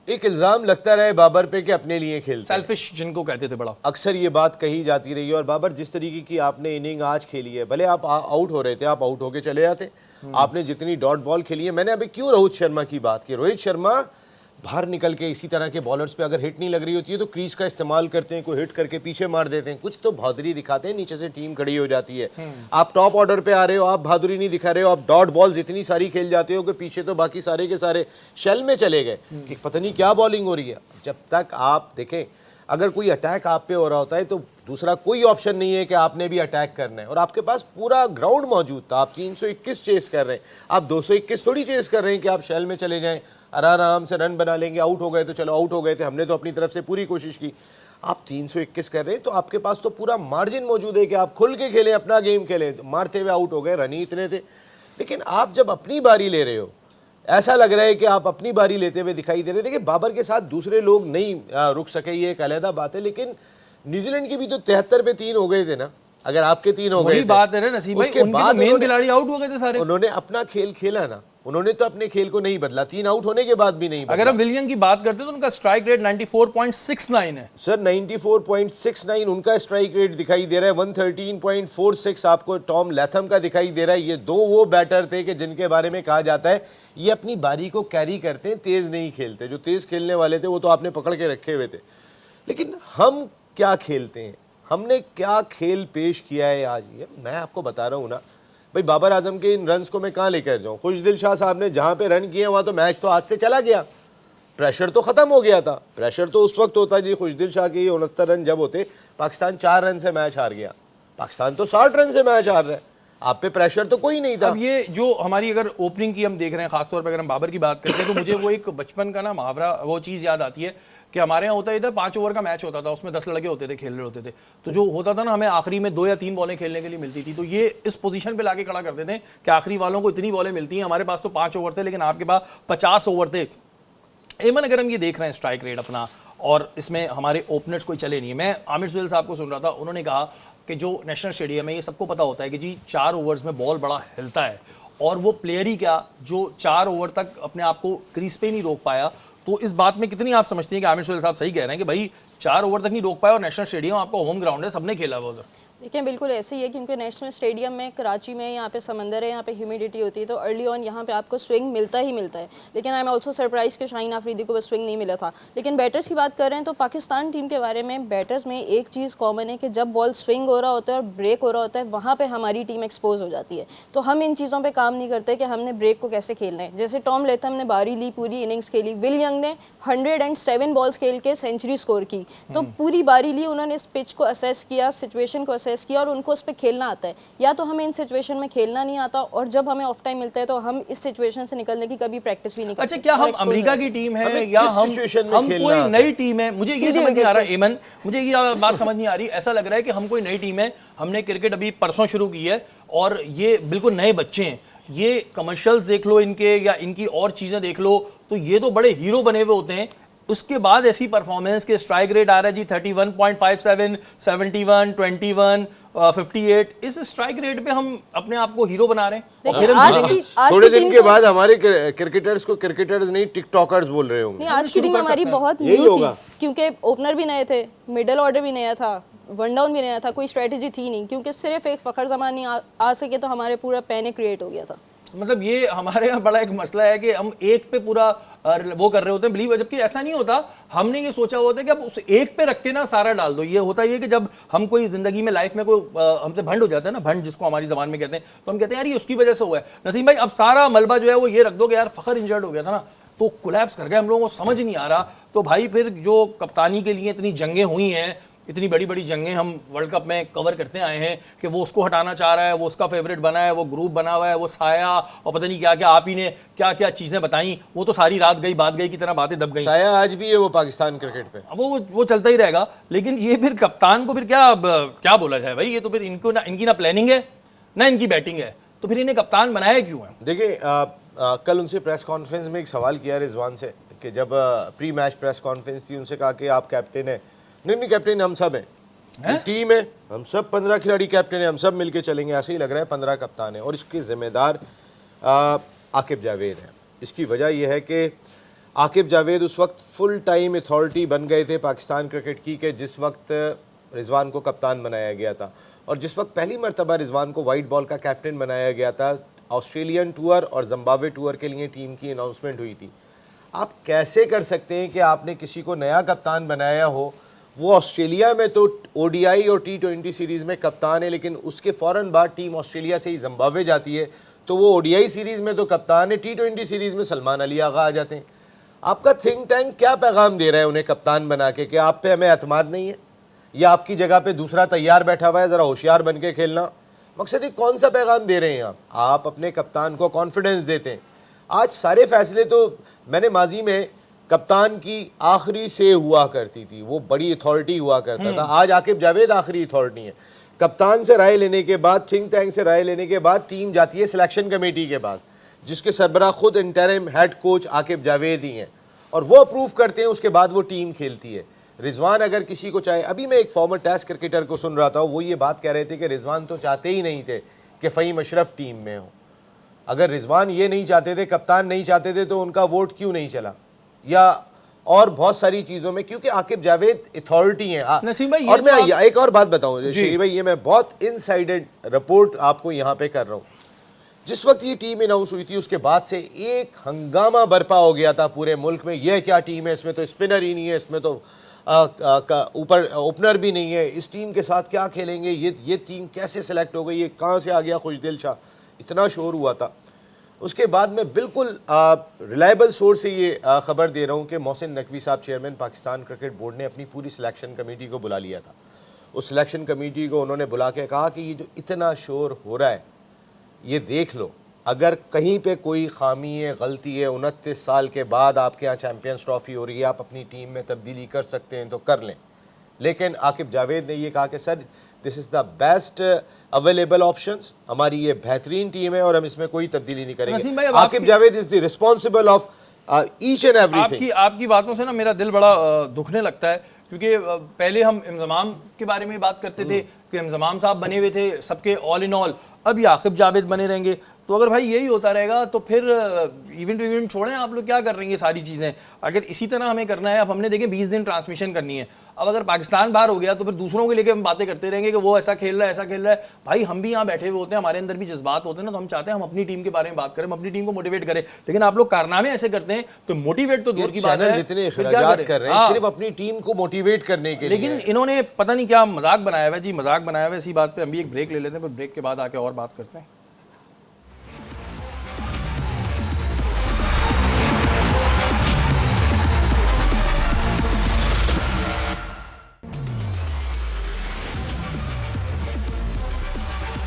एक इल्ज़ाम लगता रहे बाबर पे कि अपने लिए खेलते हैं। सेल्फिश जिनको कहते थे बड़ा, अक्सर ये बात कही जाती रही है। और बाबर जिस तरीके की आपने इनिंग आज खेली है, भले आप आउट हो रहे थे, आप आउट होके चले जाते। आपने जितनी डॉट बॉल खेली है, मैंने अभी क्यों रोहित शर्मा की बात की, रोहित शर्मा बाहर निकल के इसी तरह के बॉलर्स पे अगर हिट नहीं लग रही होती है तो क्रीज का इस्तेमाल करते हैं, कोई हिट करके पीछे मार देते हैं, कुछ तो बहादुरी दिखाते हैं, नीचे से टीम खड़ी हो जाती है। आप टॉप ऑर्डर पे आ रहे हो, आप बहादुरी नहीं दिखा रहे हो, आप डॉट बॉल्स इतनी सारी खेल जाते हो कि पीछे तो बाकी सारे के सारे शेल में चले गए कि पता नहीं क्या बॉलिंग हो रही है। जब तक आप देखें अगर कोई अटैक आप पे हो रहा होता है तो दूसरा कोई ऑप्शन नहीं है कि आपने भी अटैक करना है, और आपके पास पूरा ग्राउंड मौजूद था। आप 321 चेस कर रहे हैं, आप 221 थोड़ी चेस कर रहे हैं कि आप शेल में चले जाएं, आराम से रन बना लेंगे। आउट हो गए तो चलो आउट हो गए थे, हमने तो अपनी तरफ से पूरी कोशिश की। आप 321 कर रहे हैं तो आपके पास तो पूरा मार्जिन मौजूद है कि आप खुल के खेलें, अपना गेम खेलें। मारते हुए आउट हो गए, रन ही इतने थे। लेकिन आप जब अपनी बारी ले रहे हो, ऐसा लग रहा है कि आप अपनी बारी लेते हुए दिखाई दे रहे थे कि बाबर के साथ दूसरे लोग नहीं रुक सके, ये एक अलहदा बात है। लेकिन न्यूजीलैंड की भी तो 73 पे 3 हो गए थे ना, अगर आपके 3 हो गए वही बात है ना नसीब भाई, उसके उनके बाद तो मेन खिलाड़ी आउट हो गए थे सारे। उन्होंने अपना खेल खेला ना, उन्होंने तो अपने खेल को नहीं बदला, 3 आउट होने के बाद भी नहीं बदला। अगर हम विलियम की बात करते हैं तो उनका स्ट्राइक रेट 94.69 है सर 94.69 उनका स्ट्राइक रेट दिखाई दे रहा है, 113.46 आपको टॉम लैथम का दिखाई दे रहा है। ये दो वो बैटर थे कि जिनके बारे में कहा जाता है ये अपनी बारी को कैरी करते हैं, तेज नहीं खेलते। जो तेज खेलने वाले थे वो तो आपने पकड़ के रखे हुए थे, लेकिन हम क्या खेलते हैं, हमने क्या खेल पेश किया है आज, ये मैं आपको बता रहा हूँ ना भाई। बाबर आजम के इन रन्स को मैं कहाँ लेकर जाऊँ? खुशदिल शाह साहब ने जहाँ पे रन किए वहाँ तो मैच तो हाथ से चला गया, प्रेशर तो ख़त्म हो गया था। प्रेशर तो उस वक्त होता जी खुशदिल शाह के 69 रन जब होते, पाकिस्तान 4 रन से मैच हार गया। पाकिस्तान तो 60 रन से मैच हार रहा है, आप पे प्रेशर तो कोई नहीं था। अब ये जो हमारी अगर ओपनिंग की हम देख रहे हैं, खासतौर पर अगर हम बाबर की बात करते हैं तो मुझे वो एक बचपन का ना मुहावरा, वो चीज़ याद आती है कि हमारे यहाँ होता है, इधर 5 ओवर का मैच होता था, उसमें 10 लड़के होते थे, खेल रहे होते थे। तो जो होता था ना, हमें आखिरी में 2 या 3 बॉलें खेलने के लिए मिलती थी, तो ये इस पोजीशन पे लाके खड़ा करते थे कि आखिरी वालों को इतनी बॉलें मिलती हैं। हमारे पास तो 5 ओवर थे, लेकिन आपके पास 50 ओवर थे। एमन, अगर हम ये देख रहे हैं स्ट्राइक रेट अपना, और इसमें हमारे ओपनर्स कोई चले नहीं है। मैं आमिर सुहेल साहब को सुन रहा था, उन्होंने कहा कि जो नेशनल स्टेडियम है ये सबको पता होता है कि जी 4 ओवर्स में बॉल बड़ा हिलता है, और वो प्लेयर ही क्या जो 4 ओवर तक अपने आप को क्रीज पे नहीं रोक पाया। तो इस बात में कितनी आप समझती हैं कि आमिर सुहेल साहब सही कह रहे हैं कि भाई 4 ओवर तक नहीं रोक पाया, और नेशनल स्टेडियम आपका होम ग्राउंड है, सबने खेला हुआ उधर। देखिए बिल्कुल ऐसे ही है, क्योंकि नेशनल स्टेडियम में कराची में यहाँ पे समंदर है, यहाँ पे ह्यूमिडिटी होती है, तो अर्ली ऑन यहाँ पे आपको स्विंग मिलता ही मिलता है। लेकिन आई एम ऑल्सो सरप्राइज कि शाहीन आफरीदी को बस स्विंग नहीं मिला था। लेकिन बैटर्स की बात कर रहे हैं तो पाकिस्तान टीम के बारे में बैटर्स में एक चीज़ कॉमन है कि जब बॉल स्विंग हो रहा होता है और ब्रेक हो रहा होता है, वहाँ पर हमारी टीम एक्सपोज हो जाती है। तो हम इन चीज़ों पर काम नहीं करते कि हमने ब्रेक को कैसे खेलना है। जैसे टॉम लेथम ने बारी ली, पूरी इनिंग्स खेली, विल यंग ने 107 बॉल्स खेल के सेंचुरी स्कोर की, तो पूरी बारी ली, उन्होंने इस पिच को असेस किया, सिचुएशन को असेस किया, और उनको उस पर खेलना आता है। या तो हमें इन सिचुएशन में खेलना नहीं आता, और जब हमें ऑफ टाइम मिलता है तो हम इस सिचुएशन से निकलने की कभी प्रैक्टिस भी नहीं करते। अच्छा, क्या हम अमेरिका की टीम है या हम कोई नई टीम है? मुझे ये समझ नहीं आ रहा एमन, मुझे ये बात समझ नहीं आ रही। ऐसा लग रहा है कि हम कोई नई टीम है, हमने क्रिकेट अभी परसों शुरू की है और ये बिल्कुल नए बच्चे हैं। ये कमर्शियल्स देख लो इनके, या इनकी और चीजें देख लो, तो ये तो बड़े हीरो बने हुए होते हैं। उसके बाद ऐसी परफॉर्मेंस के स्ट्राइक रेट आ रहा है जी 31.57, 71, 21, 58। इस स्ट्राइक रेट पे हम अपने आप को हीरो बना रहे हैं। थोड़े दिन के बाद हमारे क्रिकेटर्स को क्रिकेटर्स नहीं टिकटॉकर्स बोल रहे होंगे। आज की टीम हमारी बहुत न्यू थी, क्योंकि ओपनर भी नए थे, मिडिल ऑर्डर भी नया था, वन डाउन भी नया था, कोई स्ट्रेटेजी थी नहीं, क्योंकि सिर्फ एक फखर जमानी आ सके तो हमारे पूरा पैनिक क्रिएट हो गया था। मतलब ये हमारे यहाँ बड़ा एक मसला है कि हम एक पे पूरा वो कर रहे होते हैं बिलीव, जबकि ऐसा नहीं होता। हमने ये सोचा होता है कि अब उस एक पे रख के ना सारा डाल दो। ये होता है कि जब हम कोई जिंदगी में लाइफ में कोई हमसे भंड हो जाता है ना, भंड जिसको हमारी जबान में कहते हैं, तो हम कहते हैं यार ये उसकी वजह से हुआ है। नसीम भाई, अब सारा मलबा जो है वो ये रख दो कि यार फखर इंजर्ड हो गया था ना, तो कोलैप्स कर गया, हम लोगों को समझ नहीं आ रहा। तो भाई फिर जो कप्तानी के लिए इतनी जंगें हुई हैं, इतनी बड़ी बड़ी जंगें हम वर्ल्ड कप में कवर करते आए हैं कि वो उसको हटाना चाह रहा है, वो उसका फेवरेट बना है, वो ग्रुप बना हुआ है, वो साया और पता नहीं क्या क्या, आप ही ने क्या क्या चीज़ें बताई, वो तो सारी रात गई, बात गई की तरह बातें दब गई। साया आज भी है वो पाकिस्तान क्रिकेट पे, वो चलता ही रहेगा। लेकिन ये फिर कप्तान को फिर क्या बोला जाए भाई? ये तो फिर इनकी ना प्लानिंग है ना इनकी बैटिंग है, तो फिर इन्हें कप्तान बनाया क्यों है? देखिए कल उनसे प्रेस कॉन्फ्रेंस में एक सवाल किया रिजवान से कि जब प्री मैच प्रेस कॉन्फ्रेंस थी, उनसे कहा कि आप कैप्टन है। नहीं कैप्टन हम सब हैं, टीम है, हम सब 15 खिलाड़ी कैप्टन है, हम सब मिलके चलेंगे। ऐसे ही लग रहा है 15 कप्तान है, और इसके जिम्मेदार आकिब जावेद हैं। इसकी वजह यह है कि आकिब जावेद उस वक्त फुल टाइम अथॉरिटी बन गए थे पाकिस्तान क्रिकेट की कि जिस वक्त रिजवान को कप्तान बनाया गया था, और जिस वक्त पहली मरतबा रिजवान को वाइट बॉल का कैप्टन बनाया गया था, ऑस्ट्रेलियन टूर और जिम्बाब्वे टूर के लिए टीम की अनाउंसमेंट हुई थी। आप कैसे कर सकते हैं कि आपने किसी को नया कप्तान बनाया हो, वो ऑस्ट्रेलिया में तो ओडीआई और T20 सीरीज़ में कप्तान है, लेकिन उसके फ़ौरन बाद टीम ऑस्ट्रेलिया से ही जिम्बाब्वे जाती है, तो वो ओडीआई सीरीज़ में तो कप्तान है, T20 सीरीज़ में सलमान अली आगा आ जाते हैं। आपका थिंक टैंक क्या पैगाम दे रहा है उन्हें कप्तान बना के कि आप पे हमें एतमाद नहीं है, या आपकी जगह पे दूसरा तैयार बैठा हुआ है, ज़रा होशियार बन के खेलना? मकसद ही कौन सा पैगाम दे रहे हैं आप अपने कप्तान को कॉन्फिडेंस देते हैं। आज सारे फैसले तो मैंने माजी में कप्तान की आखिरी से हुआ करती थी, वो बड़ी अथॉरिटी हुआ करता था। आज आकिब जावेद आखिरी अथॉरिटी है। कप्तान से राय लेने के बाद, थिंक टैंक से राय लेने के बाद टीम जाती है सिलेक्शन कमेटी के बाद, जिसके सरबरा खुद interim head coach Aqib Javed ही हैं, और वो अप्रूव करते हैं, उसके बाद वो टीम खेलती है। रिजवान अगर किसी को चाहे, अभी मैं एक फॉर्मर टेस्ट क्रिकेटर को सुन रहा था, वो ये बात कह रहे थे कि रिजवान तो चाहते ही नहीं थे कि फ़हीम अशरफ टीम में हो। अगर रिजवान ये नहीं चाहते थे, कप्तान नहीं चाहते थे, तो उनका वोट क्यों नहीं चला, या और बहुत सारी चीजों में, क्योंकि आकिब जावेद अथॉरिटी हैं। नसीम भाई, और ये मैं तो एक और बात बताऊं श्री भाई, ये मैं बहुत इनसाइडेड रिपोर्ट आपको यहाँ पे कर रहा हूँ। जिस वक्त ये टीम अनाउंस हुई थी उसके बाद से एक हंगामा बरपा हो गया था पूरे मुल्क में, यह क्या टीम है, इसमें तो स्पिनर ही नहीं है, इसमें तो ऊपर ओपनर भी नहीं है, इस टीम के साथ क्या खेलेंगे, ये टीम कैसे सेलेक्ट हो गई, ये कहाँ से आ गया खुशदिल शाह, इतना शोर हुआ था। उसके बाद मैं बिल्कुल रिलायबल सोर्स से ये खबर दे रहा हूँ कि मोहसिन नकवी साहब, चेयरमैन पाकिस्तान क्रिकेट बोर्ड ने अपनी पूरी सिलेक्शन कमेटी को बुला लिया था। उस सिलेक्शन कमेटी को उन्होंने बुला के कहा कि ये जो इतना शोर हो रहा है, ये देख लो, अगर कहीं पे कोई खामी है, गलती है, 29 साल के बाद आपके यहाँ चैम्पियंस ट्रॉफी हो रही है, आप अपनी टीम में तब्दीली कर सकते हैं तो कर लें। लेकिन आकिब जावेद ने ये कहा कि sir this is the best available options, हमारी ये बेहतरीन टीम है और हम इसमें कोई तब्दीली नहीं करेंगे। Aqib Javed is the responsible of each and everything. आपकी बातों से ना मेरा दिल बड़ा दुखने लगता है, क्योंकि पहले हम इंजमाम के बारे में बात करते थे कि इंजमाम साहब बने हुए थे सबके ऑल इन ऑल, अब ये आकिब जावेद बने रहेंगे। तो अगर भाई यही होता रहेगा तो फिर इवेंट इवेंट छोड़ें, आप लोग क्या कर रहे हैं ये सारी चीज़ें, अगर इसी तरह हमें करना है। अब हमने देखें 20 दिन ट्रांसमिशन करनी है, अब अगर पाकिस्तान बाहर हो गया तो फिर दूसरों को लेकर हम बातें करते रहेंगे कि वो ऐसा खेल रहा है, ऐसा खेल रहा है। भाई हम भी यहाँ बैठे हुए होते हैं, हमारे अंदर भी जज्बात होते हैं ना, तो हम चाहते हैं हम अपनी टीम के बारे में बात करें, हम अपनी टीम को मोटिवेट करें। लेकिन आप लोग कारनामे ऐसे करते हैं तो मोटिवेट तो दूर की बात है, जितने इखराजात कर रहे हैं सिर्फ अपनी टीम को मोटिवेट करने के लिए। लेकिन इन्होंने पता नहीं क्या मजाक बनाया हुआ है जी, मजाक बनाया हुआ है। इसी बात पे हम भी एक ब्रेक ले लेते हैं, फिर ब्रेक के बाद आके और बात करते हैं।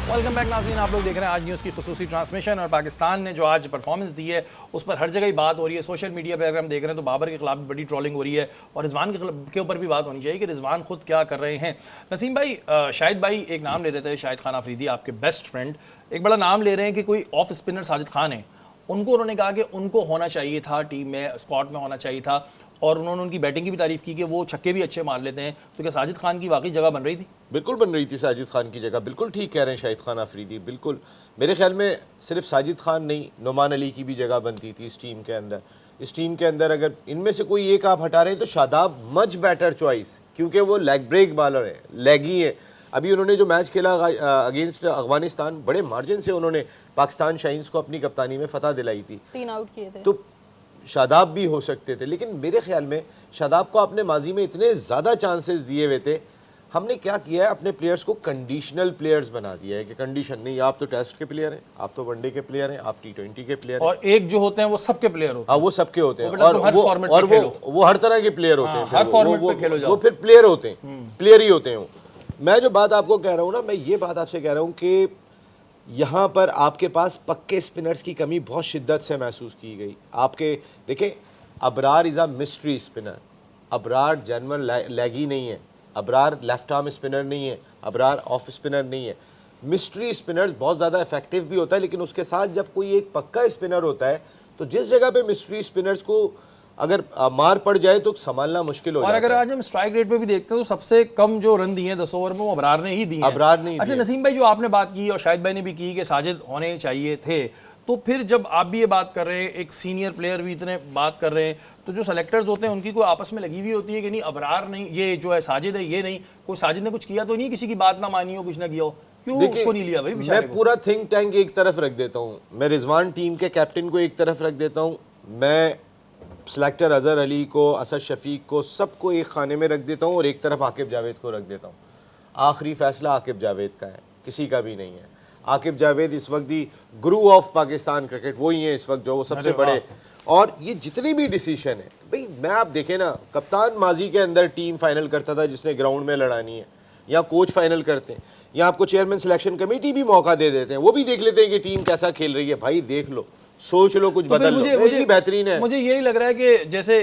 वेलकम बैक नाज़रीन, आप लोग देख रहे हैं आज न्यूज़ की खुसूसी ट्रांसमिशन। और पाकिस्तान ने जो आज परफॉर्मेंस दी है उस पर हर जगह ही बात हो रही है। सोशल मीडिया पर अगर हम देख रहे हैं तो बाबर के खिलाफ भी बड़ी ट्रोलिंग हो रही है और रिजवान के ऊपर भी बात होनी चाहिए कि रिजवान खुद क्या कर रहे हैं। नसीम भाई, शाहिद भाई एक नाम ले रहे थे, शाहिद खान अफरीदी, आपके बेस्ट फ्रेंड, एक बड़ा नाम ले रहे हैं कि कोई ऑफ स्पिनर साजिद खान है। उनको उन्होंने कहा कि उनको होना चाहिए था टीम में, स्क्वाड में होना चाहिए था, और उन्होंने उनकी बैटिंग की भी तारीफ की कि वो छक्के भी अच्छे मार लेते हैं। तो क्या साजिद खान की वाकई जगह बन रही थी? बिल्कुल बन रही थी साजिद खान की जगह, बिल्कुल ठीक कह रहे हैं शाहिद खान अफरीदी। बिल्कुल मेरे ख्याल में सिर्फ साजिद खान नहीं, नुमान अली की भी जगह बनती थी इस टीम के अंदर। इस टीम के अंदर अगर इनमें से कोई एक आप हटा रहे हैं तो शादाब मच बेटर चॉइस, क्योंकि वो लेग ब्रेक बॉलर है, लेगी है। अभी उन्होंने जो मैच खेला अगेंस्ट अफगानिस्तान, बड़े मार्जिन से उन्होंने पाकिस्तान शाहीन्स को अपनी कप्तानी में फतह दिलाई थी, 3 आउट किए थे। तो शादाब भी हो सकते थे। लेकिन मेरे ख्याल में शादाब को आपने माजी में इतने ज़्यादा चांसेस दिए हुए थे, हमने क्या किया है, अपने प्लेयर्स को कंडीशनल प्लेयर्स बना दिया है कि कंडीशन नहीं, आप तो टेस्ट के प्लेयर हैं, आप तो वनडे के प्लेयर हैं, आप T20 के प्लेयर हैं, और एक जो होते हैं वो सबके प्लेयर होते हैं। हाँ वो सबके होते हैं, और वो हर तरह के प्लेयर होते हैं, हर फॉर्मेट पे खेलो जाओ, वो फिर प्लेयर होते हैं, प्लेयर ही होते हैं। मैं जो बात आपको कह रहा हूँ ना, मैं ये बात आपसे कह रहा हूँ कि यहाँ पर आपके पास पक्के स्पिनर्स की कमी बहुत शिद्दत से महसूस की गई। आपके देखें, Abrar is a mystery spinner, Abrar general लेगी नहीं है, अबरार लेफ्ट आर्म स्पिनर नहीं है, अबरार ऑफ स्पिनर नहीं है। मिस्ट्री स्पिनर्स बहुत ज़्यादा इफेक्टिव भी होता है, लेकिन उसके साथ जब कोई एक पक्का स्पिनर होता है तो जिस जगह पे मिस्ट्री स्पिनर्स को अगर मार पड़ जाए तो संभालना मुश्किल हो जाता है। और अगर आज हम स्ट्राइक रेट पे भी देखते हैं तो सबसे कम जो रन दिए हैं 10 ओवर में वो अबरार ने ही दिए हैं। अबरार ने ही अच्छा नसीम भाई, जो आपने बात की और शाहिद भाई ने भी की कि साजिद होने चाहिए थे, तो फिर जब आप भी ये बात कर रहे हैं, एक सीनियर प्लेयर भी इतने बात कर रहे हैं, तो जो सेलेक्टर्स होते हैं उनकी कोई आपस में लगी हुई होती है कि नहीं अबरार नहीं, ये जो है साजिद है, ये नहीं, कोई साजिद ने कुछ किया तो नहीं, किसी की बात ना मानी हो, कुछ ना किया हो, क्यों उसको नहीं लिया भाई? मैं पूरा थिंक टैंक एक तरफ रख देता हूँ, मैं रिजवान टीम के कैप्टन को एक तरफ रख देता हूँ, मैं सेलेक्टर अजहर अली को, असद शफीक को, सबको एक खाने में रख देता हूँ और एक तरफ आकिब जावेद को रख देता हूँ। आखिरी फैसला आकिब जावेद का है, किसी का भी नहीं है। आकिब जावेद इस वक्त दी गुरु ऑफ पाकिस्तान क्रिकेट, वो ही है इस वक्त जो वो सबसे बड़े, और ये जितने भी डिसीजन है भाई, मैं आप देखें ना, कप्तान माजी के अंदर टीम फाइनल करता था जिसने ग्राउंड में लड़ानी है, या कोच फाइनल करते हैं, या आपको चेयरमैन सिलेक्शन कमेटी भी मौका दे देते हैं, वो भी देख लेते हैं कि टीम कैसा खेल रही है। भाई देख लो, सोच लो, कुछ बदल लो, मुझे बेहतरीन है। मुझे यही लग रहा है कि जैसे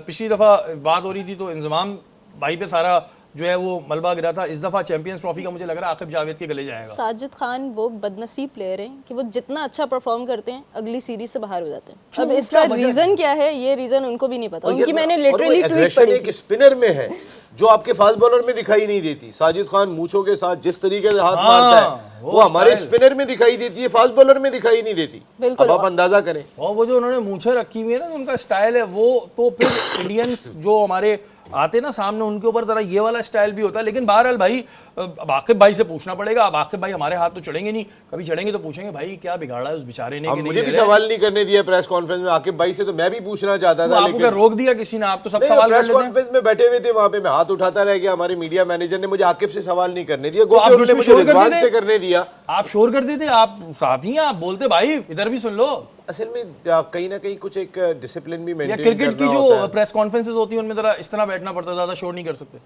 पिछली दफ़ा बात हो रही थी तो इंजमाम भाई पे सारा जो है वो मलबा गिरा था, इस दफ़ा चैंपियंस ट्रॉफी का मुझे लग रहा है आकिब जावेद के गले जाएगा। साजिद खान वो बदनसीब प्लेयर हैं कि वो जितना अच्छा परफॉर्म करते हैं अगली सीरीज से बाहर हो जाते हैं। क्यों? अब इसका क्या वजह रीजन क्या है, ये रीजन उनको भी नहीं पता। और उनकी ये- मैंने और वो लिटरली ट्वीट aggression पढ़ी एक थी। स्पिनर में है जो आपके फास्ट बॉलर में दिखाई नहीं देती। साजिद खान मूछों के साथ जिस तरीके से हाथ हाँ, मारता है वो वो हमारे style। स्पिनर में दिखाई देती है, फास्ट बॉलर में दिखाई नहीं देती। बिल्कुल। अब आप अंदाजा करें। और वो जो उन्होंने मूछें रखी हुई है ना, उनका स्टाइल है वो, तो फिर इंडियंस जो हमारे आते ना सामने उनके ऊपर जरा ये वाला स्टाइल भी होता है। लेकिन बहरहाल भाई, अब आकिब भाई से पूछना पड़ेगा। अब आकिब भाई हमारे हाथ तो चढ़ेंगे नहीं, कभी चढ़ेंगे तो पूछेंगे भाई क्या बिगाड़ा है उस बेचारे ने अब कि नहीं मुझे ले भी रहे? सवाल नहीं करने दिया प्रेस कॉन्फ्रेंस में आकिब भाई से, तो मैं भी पूछना चाहता तो था आपको क्या लेकिन रोक दिया किसी ने? आप तो सब नहीं, सवाल कर प्रेस लेते हैं। कॉन्फ्रेंस में बैठे हुए थे, वहां पे मैं हाथ उठाता रह गया। हमारे मीडिया मैनेजर ने मुझे आकिब से सवाल नहीं करने दिया, आप गोके उन्होंने बीच में मुझे शोर कर रिजवान देते? से करने दिया। आप शोर कर देते, आप साथी हैं, आप बोलते भाई इधर भी सुन लो। असल में कहीं ना कहीं कुछ एक डिसिप्लिन भी या मेंटेन क्रिकेट की करना होता जो है। प्रेस कॉन्फ्रेंसेज होती हैं उनमें जरा इस तरह बैठना पड़ता है, ज्यादा शोर नहीं कर सकते।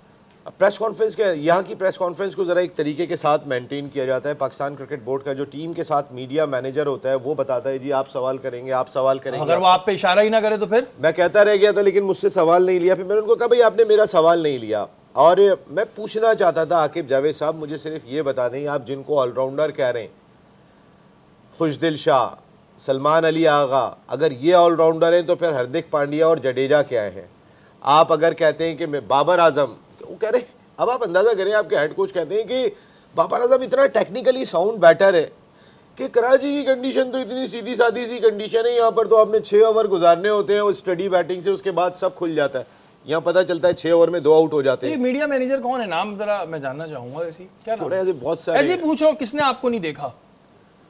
प्रेस कॉन्फ्रेंस के यहाँ की प्रेस कॉन्फ्रेंस को ज़रा एक तरीके के साथ मेंटेन किया जाता है। पाकिस्तान क्रिकेट बोर्ड का जो टीम के साथ मीडिया मैनेजर होता है वो बताता है जी आप सवाल करेंगे, आप सवाल करेंगे। अगर वो आप पे इशारा ही ना करे तो फिर मैं कहता रह गया था लेकिन मुझसे सवाल नहीं लिया। फिर मैंने उनको कहा भाई आपने मेरा सवाल नहीं लिया। और मैं पूछना चाहता था आकिब जावेद साहब, मुझे सिर्फ ये बता दें, आप जिनको ऑलराउंडर कह रहे हैं, खुशदिल शाह, सलमान अली आगा, अगर ये ऑलराउंडर हैं तो फिर हार्दिक पांड्या और जडेजा क्या है? आप अगर कहते हैं कि मैं बाबर आजम, वो कह रहे, अब आप अंदाज़ा करें, आपके हेड कोच कहते हैं कि बाबर आजम इतना टेक्निकली साउंड बैटर है कि कराची की कंडीशन तो इतनी सीधी सादी सी कंडीशन है, यहाँ पर तो आपने 6 ओवर गुजारने होते हैं और स्टडी बैटिंग से, उसके बाद सब खुल जाता है। यहाँ पता चलता है 6 ओवर में 2 आउट हो जाते ये हैं। मीडिया मैनेजर कौन है? नाम जरा मैं जानना चाहूंगा। ऐसी क्या नाम? थोड़े ऐसे बहुत ऐसे सारे ही पूछ रहा हूँ, किसने आपको नहीं देखा?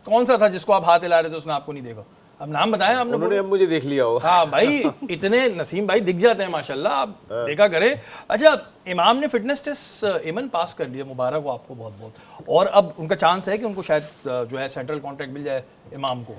कौन सा था जिसको आप हाथ हिला रहे थे उसने आपको नहीं देखा? अब नाम बताएं आपने। उन्होंने अब मुझे देख लिया हो। हाँ भाई, इतने नसीम भाई दिख जाते हैं माशाल्लाह, आप देखा करें। अच्छा, इमाम ने फिटनेस टेस्ट इमन पास कर लिया, मुबारक हो आपको बहुत बहुत। और अब उनका चांस है कि उनको शायद जो है सेंट्रल कॉन्ट्रैक्ट मिल जाए इमाम को।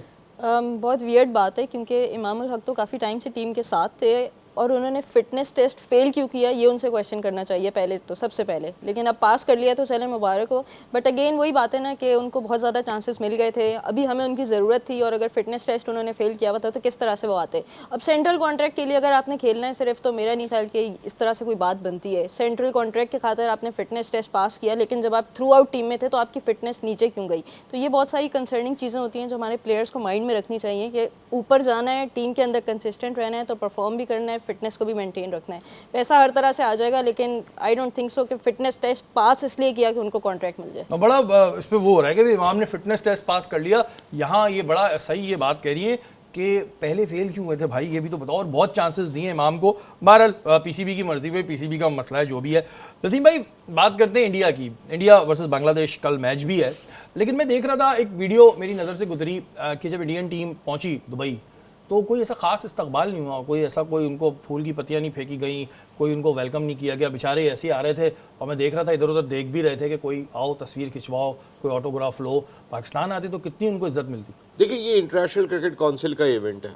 बहुत वियर्ड बात है क्योंकि इमाम उल हक तो काफ़ी टाइम से टीम के साथ थे और उन्होंने फिटनेस टेस्ट फेल क्यों किया ये उनसे क्वेश्चन करना चाहिए पहले तो, सबसे पहले। लेकिन अब पास कर लिया तो चले मुबारक हो। बट अगेन वही बात है ना कि उनको बहुत ज़्यादा चांसेस मिल गए थे, अभी हमें उनकी ज़रूरत थी। और अगर फिटनेस टेस्ट उन्होंने फेल किया हुआ था तो किस तरह से वो आते? अब सेंट्रल कॉन्ट्रैक्ट के लिए अगर आपने खेलना है सिर्फ, तो मेरा नहीं ख्याल कि इस तरह से कोई बात बनती है। सेंट्रल कॉन्ट्रैक्ट के खातिर आपने फिटनेस टेस्ट पास किया, लेकिन जब आप थ्रू आउट टीम में थे तो आपकी फिटनेस नीचे क्यों गई? तो ये बहुत सारी कंसर्निंग चीज़ें होती हैं जो हमारे प्लेयर्स को माइंड में रखनी चाहिए कि ऊपर जाना है, टीम के अंदर कंसिस्टेंट रहना है तो परफॉर्म भी करना है, फिटनेस को भी मेंटेन रखना है। पैसा हर तरह से आ जाएगा, लेकिन आई डोंट थिंक सो कि फिटनेस टेस्ट पास इसलिए किया कि उनको कॉन्ट्रैक्ट मिल जाए। तो बड़ा इस पे वो हो रहा है कि इमाम ने फिटनेस टेस्ट पास कर लिया। यहाँ ये बड़ा सही ये बात कह रही है कि पहले फेल क्यों हुए थे भाई, ये भी तो बताओ। और बहुत चांसेस दिए इमाम को। बहरहाल पीसीबी की मर्जी पे, पीसीबी का मसला है जो भी है। लतीफ़ भाई, बात करते हैं इंडिया की। इंडिया वर्सेस बांग्लादेश कल मैच भी है, लेकिन मैं देख रहा था एक वीडियो मेरी नज़र से गुजरी कि जब इंडियन टीम पहुंची दुबई तो कोई ऐसा खास इस्तकबाल नहीं हुआ, कोई ऐसा कोई उनको फूल की पत्तियां नहीं फेंकी गई, कोई उनको वेलकम नहीं किया गया। बेचारे ऐसे ही आ रहे थे और मैं देख रहा था, इधर उधर देख भी रहे थे कि कोई आओ तस्वीर खिंचवाओ, कोई ऑटोग्राफ लो। पाकिस्तान आते तो कितनी उनको इज्जत मिलती। देखिए, ये इंटरनेशनल क्रिकेट काउंसिल का इवेंट है।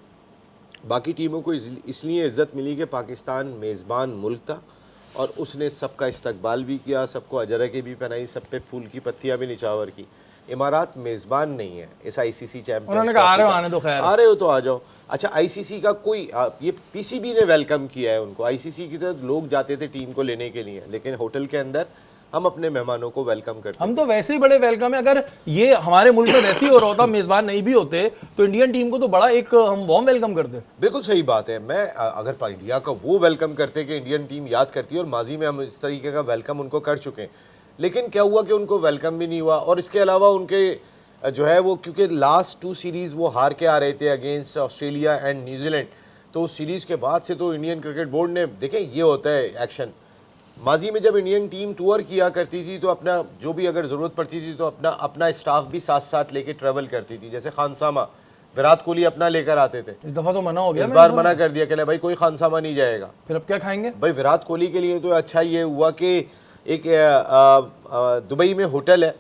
बाकी टीमों को इसलिए इज्जत मिली कि पाकिस्तान मेज़बान मुल्क था और उसने सबका इस्तकबाल भी किया, सबको अजरकें भी पहनाई, सब पे फूल की पत्तियां भी निछावर की। इमारात मेज़बान नहीं है इस आईसीसी चैंपियंस। उन्होंने कहा आ रहे हो, आने दो, खैर आ रहे हो तो आ जाओ। अच्छा, आईसीसी का कोई ये पीसीबी ने वेलकम किया है उनको। आईसीसी की तरफ लोग जाते थे टीम को लेने के लिए, लेकिन होटल के अंदर हम अपने मेहमानों को वेलकम करते हम तो वैसे ही बड़े वेलकम है। अगर ये हमारे मुल्क में वैसे ही हो रहा होता, मेज़बान नहीं भी होते, तो इंडियन टीम को तो बड़ा एक हम वार्म वेलकम करते। बिल्कुल सही बात है। मैं अगर इंडिया का वो वेलकम करते कि इंडियन टीम याद करती है, और माजी में हम इस तरीके का वेलकम उनको कर चुके हैं, लेकिन क्या हुआ कि उनको वेलकम भी नहीं हुआ। और इसके अलावा उनके जो है वो, क्योंकि लास्ट 2 सीरीज़ वो हार के आ रहे थे अगेंस्ट ऑस्ट्रेलिया एंड न्यूजीलैंड, तो उस सीरीज़ के बाद से तो इंडियन क्रिकेट बोर्ड ने, देखें ये होता है एक्शन। माजी में जब इंडियन टीम टूर किया करती थी तो अपना जो भी अगर ज़रूरत पड़ती थी तो अपना स्टाफ भी साथ साथ लेके ट्रैवल करती थी। जैसे खानसामा विराट कोहली अपना लेकर आते थे, इस दफ़ा तो मना हो गया, इस बार मना कर दिया कि भाई कोई खानसामा नहीं जाएगा। फिर अब क्या खाएंगे भाई विराट कोहली के लिए तो अच्छा ये हुआ कि एक दुबई में होटल है,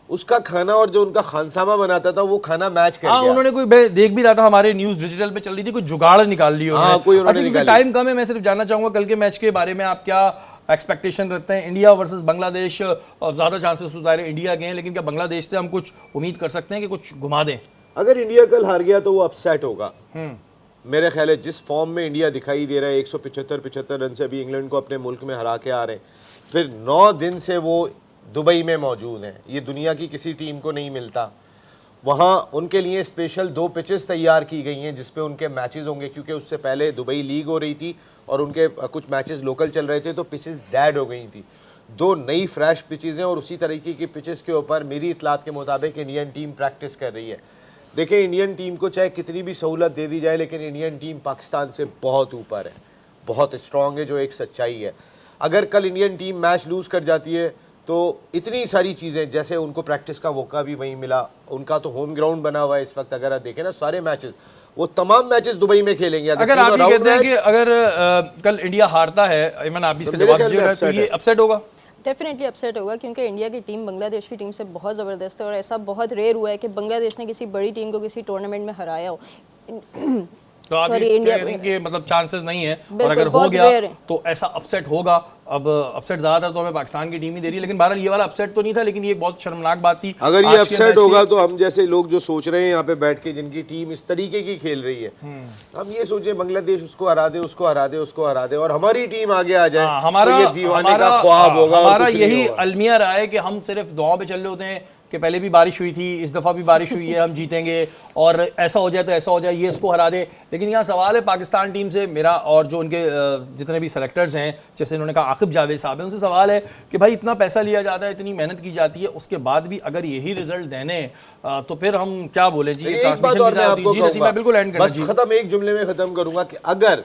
उसका खाना और जो उनका खानसामा बनाता था वो खाना मैच कर हाँ, गया। उन्होंने कोई, मैं देख भी रहा था हमारे न्यूज़ डिजिटल पे चल रही थी, कोई जुगाड़ निकाल ली हाँ, कोई उन्होंने निकाली। टाइम कम है, मैं सिर्फ जानना चाहूंगा कल के मैच के बारे में आप क्या एक्सपेक्टेशन रखते हैं? इंडिया वर्सेस बांग्लादेश, ज़्यादा चांसेस तो ज़ाहिर इंडिया के हैं, लेकिन क्या बांग्लादेश से हम कुछ उम्मीद कर सकते हैं कि कुछ घुमा दें? अगर इंडिया कल हार गया तो वो अपसेट होगा। मेरे ख्याल है जिस फॉर्म में इंडिया दिखाई दे रहा है, 175 रन से अभी इंग्लैंड को अपने मुल्क में हरा के आ रहे हैं, फिर 9 दिन से वो दुबई में मौजूद हैं, ये दुनिया की किसी टीम को नहीं मिलता। वहाँ उनके लिए स्पेशल 2 पिचेस तैयार की गई हैं जिस पे उनके मैचेस होंगे, क्योंकि उससे पहले दुबई लीग हो रही थी और उनके कुछ मैचेस लोकल चल रहे थे, तो पिचेस डेड हो गई थी। 2 नई फ्रेश पिचेस हैं और उसी तरीके की पिचेस के ऊपर मेरी इतलात के मुताबिक इंडियन टीम प्रैक्टिस कर रही है। देखिए, इंडियन टीम को चाहे कितनी भी सहूलत दे दी जाए, लेकिन इंडियन टीम पाकिस्तान से बहुत ऊपर है, बहुत स्ट्रॉन्ग है, जो एक सच्चाई है। अगर कल इंडियन टीम मैच लूज़ कर जाती है तो इतनी सारी चीज़ें, जैसे उनको प्रैक्टिस का मौका भी वहीं मिला, उनका तो होम ग्राउंड बना हुआ है इस वक्त। अगर आप देखें ना सारे मैचेस, वो तमाम मैचेस दुबई में खेलेंगे। अगर आप ये कहते हैं कि अगर कल इंडिया हारता है, इमन आप भी इसका जवाब दीजिएगा, तो ये अपसेट होगा? डेफिनेटली अपसेट होगा, क्योंकि इंडिया की टीम बांग्लादेश की टीम से बहुत ज़बरदस्त है और ऐसा बहुत रेयर हुआ है कि बांग्लादेश ने किसी बड़ी टीम को किसी टूर्नामेंट में हराया हो। तो आप Sorry, ये इंडिया कह रहे हैं कि मतलब चांसेस नहीं है, और बिल्कुल, अगर हो बहुत गया rare है। तो ऐसा अपसेट होगा। अब अपसेट ज़्यादातर तो हमें पाकिस्तान की टीम ही दे रही है, लेकिन बहरहाल ये वाला अपसेट तो नहीं था, लेकिन ये एक बहुत शर्मनाक बात थी। अगर ये आज के अपसेट मैच होगा की- तो हम जैसे लोग जो सोच रहे हैं यहाँ पे बैठ के, जिनकी टीम इस तरीके की खेल रही है, हम ये सोचे बांग्लादेश उसको हरा दे, उसको हरा दे, उसको हरा दे, और हमारी टीम आगे आ जाए, हाँ, हमारा तो ये दीवाने का ख्वाब होगा और हमारा कुछ नहीं यही होगा। अलमिया रहा है कि हम सिर्फ दुआओं पे चल रहे होते हैं कि पहले भी बारिश हुई थी, इस दफ़ा भी बारिश हुई है, हम जीतेंगे, और ऐसा हो जाए तो ऐसा हो जाए, ये इसको हरा दे। लेकिन यहाँ सवाल है पाकिस्तान टीम से मेरा, और जो उनके जितने भी सेलेक्टर्स हैं, जैसे इन्होंने कहा आकिब जावेद साहब हैं, उनसे सवाल है कि भाई इतना पैसा लिया जाता है, इतनी मेहनत की जाती है, उसके बाद भी अगर यही रिजल्ट देने तो फिर हम क्या बोले जी। एक बात और मैं आपको कहूंगा, बिल्कुल एंड करना बस जी। खत्म, एक जुमले में खत्म करूंगा कि अगर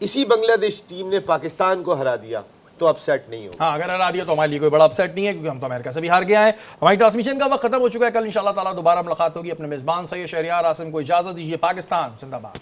इसी बांग्लादेश टीम ने पाकिस्तान को हरा दिया तो अपसेट नहीं होगा। हाँ, अगर हरा दिया तो हमारे लिए कोई बड़ा अपसेट नहीं है, क्योंकि हम तो अमेरिका से भी हार गए हैं। हमारी ट्रांसमिशन का वक्त खत्म हो चुका है। कल इंशाल्लाह ताला दोबारा मुलाकात होगी। अपने मेज़बान सैयद शहरियार आसिम को इजाज़त दीजिए। पाकिस्तान जिंदाबाद।